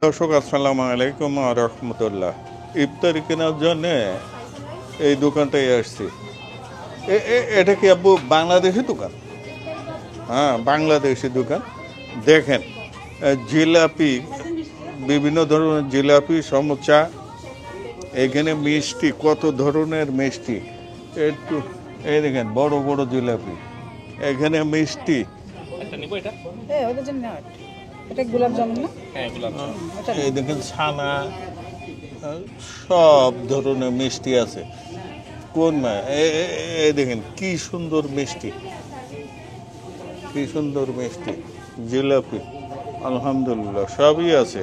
দর্শক আসসালামু আলাইকুম রহমতুল্লাহ। ইফতারি কেনার জন্য এই দোকানটায় আসছি। এটা কি আব্বু বাংলাদেশি দোকান? হ্যাঁ, বাংলাদেশি দোকান। দেখেন, জিলাপি, বিভিন্ন ধরনের জিলাপি, সমোসা, এখানে মিষ্টি, কত ধরনের মিষ্টি। একটু এই দেখেন, বড় বড় জিলাপি, এখানে মিষ্টি। এই দেখেন ছানা, সব ধরনের মিষ্টি আছে। কোন এই দেখেন কি সুন্দর মিষ্টি, কি সুন্দর মিষ্টি, জিলাপি, আলহামদুলিল্লাহ সবই আছে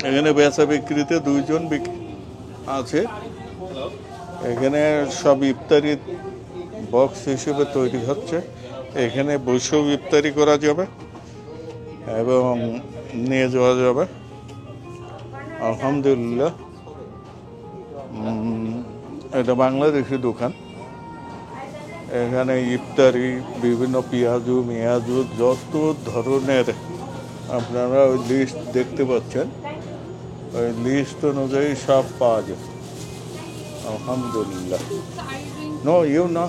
এখানে। বেচা বিক্রিতে দুইজন আছে এখানে। সব ইফতারি বক্স হিসেবে তৈরি হচ্ছে। এখানে বসেও ইফতারি করা যাবে এবং নিয়ে যাওয়া যাবে, আলহামদুলিল্লাহ। এটা বাংলাদেশি দোকান। এখানে ইফতারি, বিভিন্ন পেঁয়াজু মেয়াজু, যত ধরনের আপনারা ওই লিস্ট দেখতে পাচ্ছেন, ওই লিস্ট অনুযায়ী সব পাওয়া যায়, আলহামদুলিল্লাহ। নো ইউ না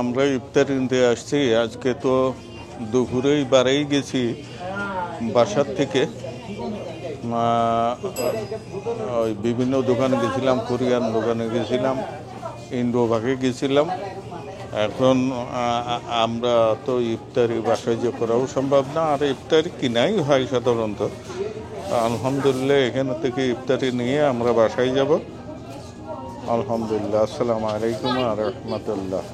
আমরা ইফতারি নিতে আসছি। আজকে তো দুপুরেই বাড়াই গেছি বাসার থেকে। ওই বিভিন্ন দোকানে গেছিলাম, কোরিয়ান দোকানে গেছিলাম, ইন্ডোভাগে গেছিলাম। এখন আমরা তো ইফতারি বাসায় যে করাও সম্ভব না, আর ইফতারি কিনাই হয় সাধারণত। আলহামদুলিল্লাহ এখান থেকে ইফতারি নিয়ে আমরা বাসায় যাব, আলহামদুলিল্লাহ। আসসালামু আলাইকুম ওয়া রাহমাতুল্লাহ।